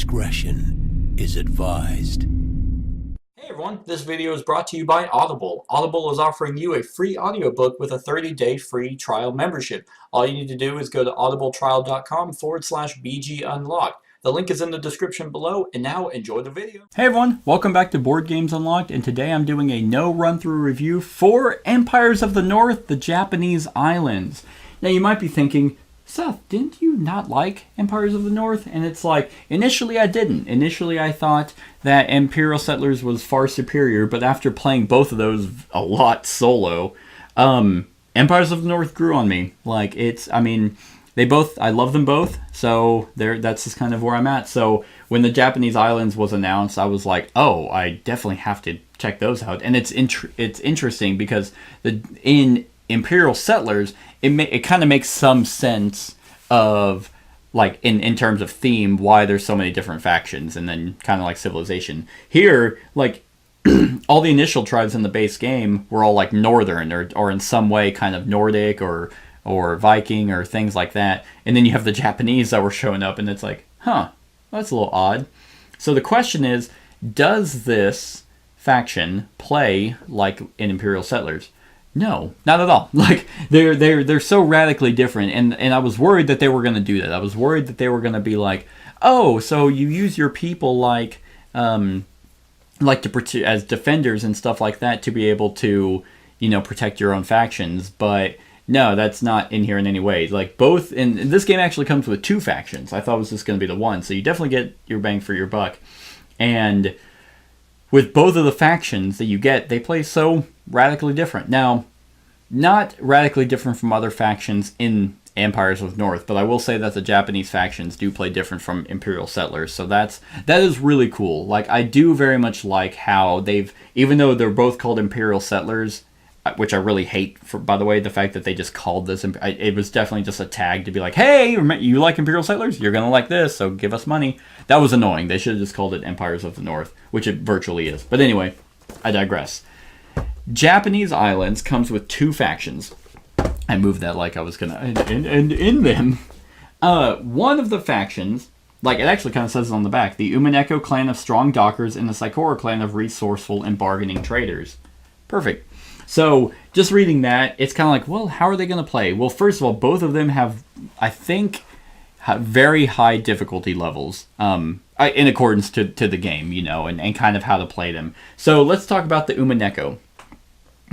discretion is advised. Hey everyone, this video is brought to you by Audible. Audible is offering you a free audiobook with a 30-day free trial membership. All you need to do is go to audibletrial.com/bgunlocked. The link is in the description below, and now enjoy the video. Hey everyone, welcome back to Board Games Unlocked, and today I'm doing a no run-through review for Empires of the North, the Japanese Islands. Now you might be thinking, Seth, didn't you not like Empires of the North? And it's like, initially I didn't. Initially I thought that Imperial Settlers was far superior, but after playing both of those a lot solo, Empires of the North grew on me. Like, I love them both, so that's just kind of where I'm at. So when the Japanese Islands was announced, I was like, oh, I definitely have to check those out. And it's interesting because in Imperial Settlers, it kind of makes some sense of, like, in terms of theme, why there's so many different factions, and then kind of like Civilization. Here, like, all the initial tribes in the base game were all like northern or in some way kind of Nordic or Viking or things like that. And then you have the Japanese that were showing up, and it's like, huh, that's a little odd. So the question is, does this faction play like in Imperial Settlers? No, not at all. Like, they're so radically different, and I was worried that they were going to do that. I was worried that they were going to be like, oh, so you use your people like to as defenders and stuff like that to be able to, protect your own factions. But no, that's not in here in any way. Like, both, and this game actually comes with two factions. I thought it was just going to be the one, so you definitely get your bang for your buck. And with both of the factions that you get, they play so radically different. Now, not radically different from other factions in Empires of North, but I will say that the Japanese factions do play different from Imperial Settlers, so that is really cool. Like, I do very much like how even though they're both called Imperial Settlers, which I really hate, by the way, the fact that they just called this, it was definitely just a tag to be like, hey, you like Imperial Settlers? You're going to like this, so give us money. That was annoying. They should have just called it Empires of the North, which it virtually is. But anyway, I digress. Japanese Islands comes with two factions. I moved that like I was going to end in them. One of the factions, like it actually kind of says it on the back, the Umaneko clan of strong dockers and the Saikora clan of resourceful and bargaining traders. Perfect. So, just reading that, it's kind of like, well, how are they going to play? Well, first of all, both of them have, I think, very high difficulty levels in accordance to the game, and kind of how to play them. So, let's talk about the Umaneko.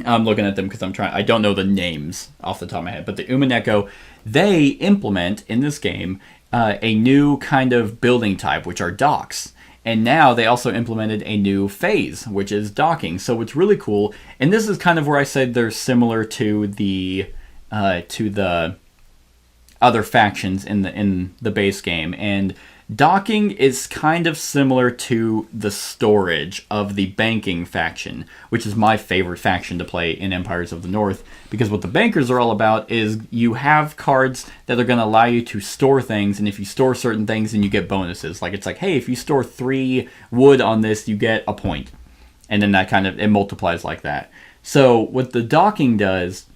I'm looking at them because I don't know the names off the top of my head, but the Umaneko, they implement in this game a new kind of building type, which are docks. And now they also implemented a new phase, which is docking. So it's really cool. And this is kind of where I said they're similar to the other factions in the base game. And docking is kind of similar to the storage of the banking faction, which is my favorite faction to play in Empires of the North, because what the bankers are all about is you have cards that are going to allow you to store things, and if you store certain things, then you get bonuses. Like, it's like, hey, if you store 3 wood on this, you get a point. And then that kind of, it multiplies like that. So what the docking does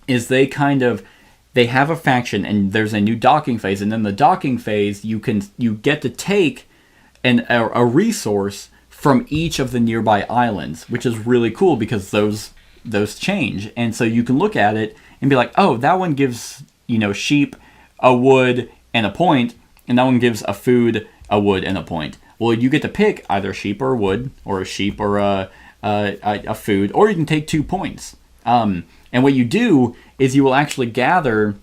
is they have a faction, and there's a new docking phase, and then the docking phase, you get to take a resource from each of the nearby islands, which is really cool because those change, and so you can look at it and be like, oh, that one gives sheep a wood and a point, and that one gives a food a wood and a point. Well, you get to pick either sheep or wood, or a sheep or a food, or you can take 2 points. And what you do is you will actually gather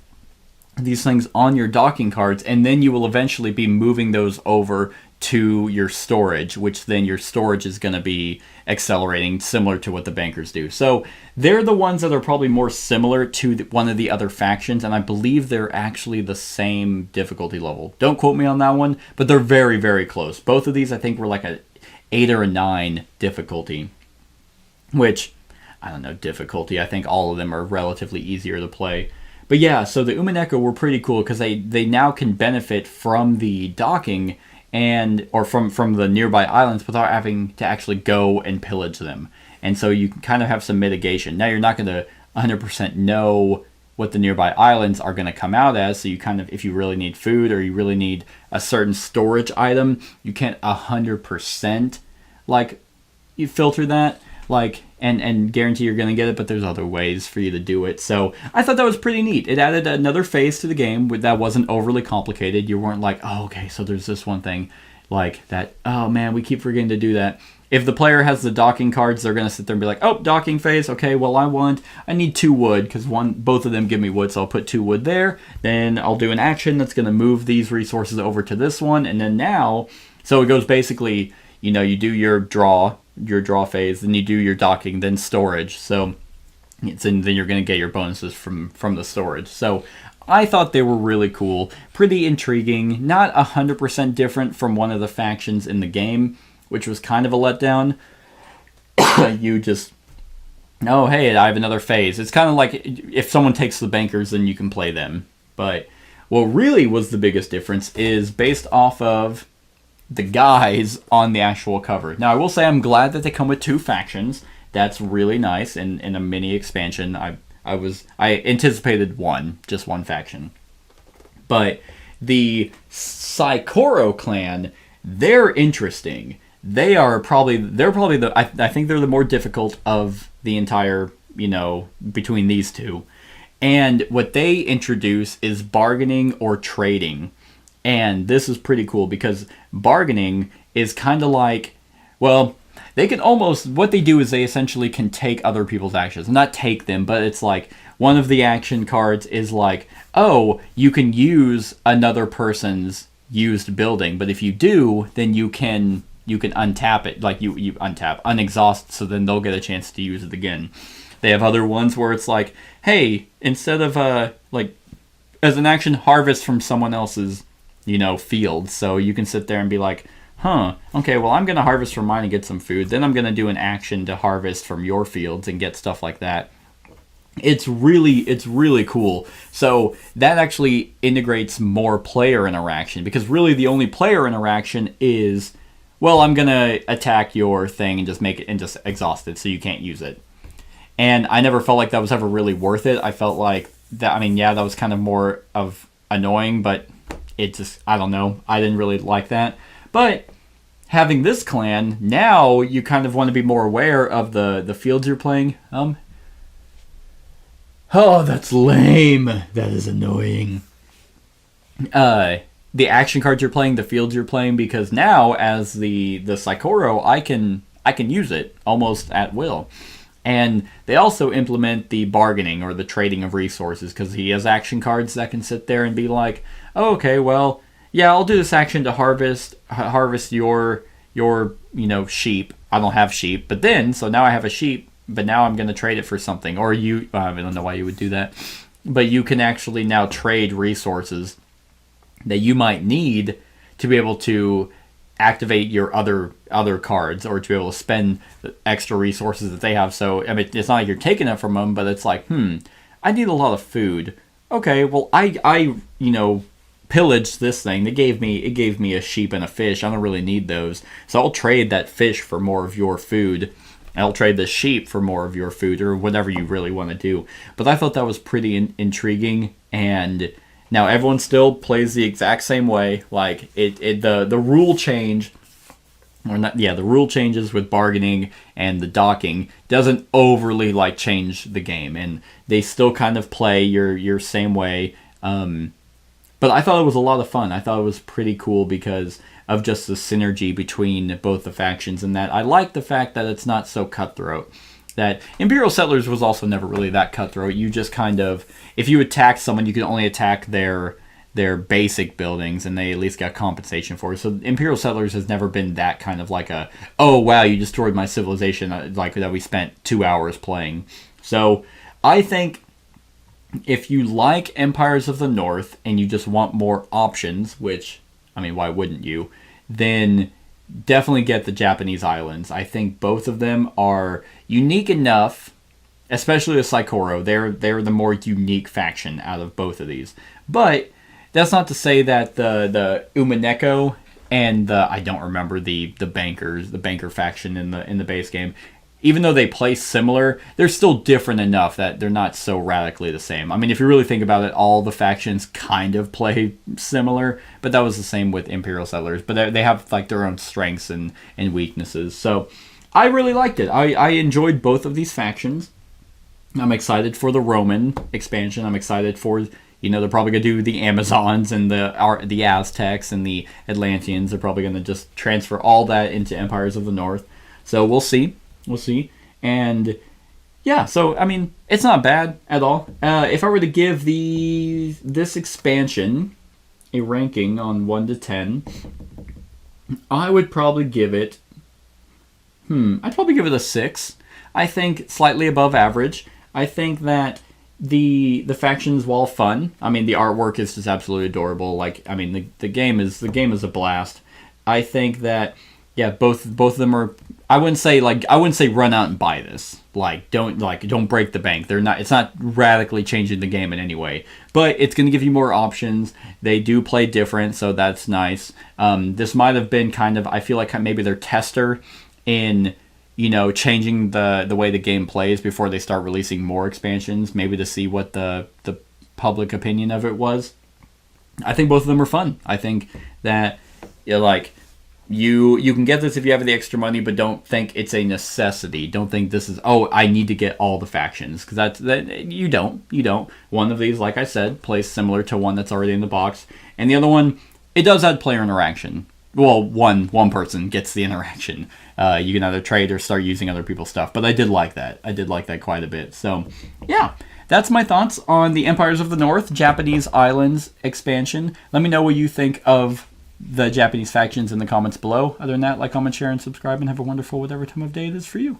these things on your docking cards, and then you will eventually be moving those over to your storage, which then your storage is going to be accelerating, similar to what the bankers do. So they're the ones that are probably more similar to one of the other factions, and I believe they're actually the same difficulty level. Don't quote me on that one, but they're very, very close. Both of these, I think, were like a 8 or a 9 difficulty, which, I don't know, difficulty. I think all of them are relatively easier to play. But yeah, so the Umaneko were pretty cool because they now can benefit from the docking or from the nearby islands without having to actually go and pillage them. And so you can kind of have some mitigation. Now you're not going to 100% know what the nearby islands are going to come out as. So you kind of, if you really need food or you really need a certain storage item, you can't 100% like you filter that like and guarantee you're going to get it, but there's other ways for you to do it. So I thought that was pretty neat. It added another phase to the game that wasn't overly complicated. You weren't like, oh, okay, so there's this one thing like that. Oh man, we keep forgetting to do that. If the player has the docking cards, they're going to sit there and be like, oh, docking phase. Okay, well, I need 2 wood because both of them give me wood. So I'll put 2 wood there. Then I'll do an action that's going to move these resources over to this one. And then now, so it goes basically, you do your draw phase, then you do your docking, then storage. So then you're going to get your bonuses from the storage. So I thought they were really cool, pretty intriguing, not 100% different from one of the factions in the game, which was kind of a letdown. You just, oh, hey, I have another phase. It's kind of like if someone takes the bankers, then you can play them. But what really was the biggest difference is based off of the guys on the actual cover. Now, I will say I'm glad that they come with 2 factions. That's really nice. And in a mini expansion, I anticipated just one faction. But the Saikoro clan, they're interesting. They're probably I think they're the more difficult of the entire, between these two. And what they introduce is bargaining or trading. And this is pretty cool because bargaining is kind of like, well, they can almost, what they do is they essentially can take other people's actions. Not take them, but it's like one of the action cards is like, oh, you can use another person's used building. But if you do, then you can untap it, like you unexhaust, so then they'll get a chance to use it again. They have other ones where it's like, hey, instead of as an action, harvest from someone else's field. So you can sit there and be like, okay, well, I'm going to harvest from mine and get some food. Then I'm going to do an action to harvest from your fields and get stuff like that. It's really cool. So that actually integrates more player interaction, because really the only player interaction is, well, I'm going to attack your thing and just make it and just exhaust it so you can't use it. And I never felt like that was ever really worth it. I felt like that, that was kind of more of annoying, but it just, I don't know. I didn't really like that. But having this clan, now you kind of want to be more aware of the fields you're playing. Oh, that's lame. That is annoying. The action cards you're playing, the fields you're playing, because now as the Saikoro, I can use it almost at will. And they also implement the bargaining or the trading of resources, because he has action cards that can sit there and be like, oh, okay, well, yeah, I'll do this action to harvest your sheep. I don't have sheep, but then, so now I have a sheep, but now I'm going to trade it for something. Or I don't know why you would do that, but you can actually now trade resources that you might need to be able to activate your other cards, or to be able to spend the extra resources that they have. So it's not like you're taking it from them, but it's like, I need a lot of food. Okay, well, I pillaged this thing. It gave me a sheep and a fish. I don't really need those, so I'll trade that fish for more of your food. I'll trade the sheep for more of your food, or whatever you really want to do. But I thought that was pretty intriguing. And now everyone still plays the exact same way. Like the rule change, or not? Yeah, the rule changes with bargaining and the docking doesn't overly change the game, and they still kind of play your same way. But I thought it was a lot of fun. I thought it was pretty cool because of just the synergy between both the factions, and that I like the fact that it's not so cutthroat. That Imperial Settlers was also never really that cutthroat. You just kind of, if you attack someone, you can only attack their basic buildings, and they at least got compensation for it. So Imperial Settlers has never been that kind of like a, oh wow, you destroyed my civilization, like that we spent 2 hours playing. So I think if you like Empires of the North and you just want more options, which, why wouldn't you, then definitely get the Japanese islands. I think both of them are unique enough, especially the Saikoro. They're the more unique faction out of both of these. But that's not to say that the Umaneko and I don't remember the banker faction in the base game. even though they play similar, they're still different enough that they're not so radically the same. I mean, if you really think about it, all the factions kind of play similar, but that was the same with Imperial Settlers. But they have like their own strengths and weaknesses. So I really liked it. I enjoyed both of these factions. I'm excited for the Roman expansion. I'm excited for, you know, they're probably going to do the Amazons and the Aztecs and the Atlanteans. They're probably going to just transfer all that into Empires of the North. So we'll see. We'll see. And yeah, so, I mean, it's not bad at all. If I were to give this expansion a ranking on 1 to 10, I would probably give it, I'd probably give it a 6. I think slightly above average. I think that the factions, while fun, I mean, the artwork is just absolutely adorable. Like, I mean, the game is a blast. I think that, yeah, both of them are. I wouldn't say run out and buy this. Don't break the bank. It's not radically changing the game in any way, but it's going to give you more options. They do play different, so that's nice. This might have been kind of, I feel like maybe their tester in, you know, changing the way the game plays before they start releasing more expansions, maybe to see what the public opinion of it was. I think both of them are fun. I think that, you know, like, you can get this if you have the extra money, but don't think it's a necessity. Don't think this is, oh, I need to get all the factions, because you don't. One of these, like I said, plays similar to one that's already in the box, and the other one, it does add player interaction. Well, one person gets the interaction. You can either trade or start using other people's stuff, but I did like that. I did like that quite a bit. So, yeah, that's my thoughts on the Empires of the North Japanese Islands expansion. Let me know what you think of the Japanese factions in the comments below. Other than that, like, comment, share, and subscribe, and have a wonderful whatever time of day it is for you.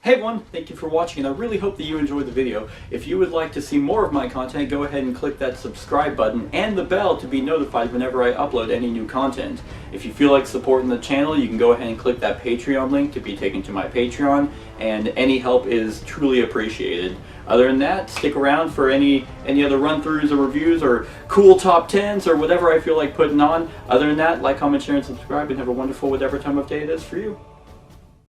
Hey everyone, thank you for watching, and I really hope that you enjoyed the video. If you would like to see more of my content, go ahead and click that subscribe button and the bell to be notified whenever I upload any new content. If you feel like supporting the channel, you can go ahead and click that Patreon link to be taken to my Patreon, and any help is truly appreciated. Other than that, stick around for any other run-throughs or reviews or cool top 10s or whatever I feel like putting on. Other than that, like, comment, share, and subscribe, and have a wonderful whatever time of day it is for you.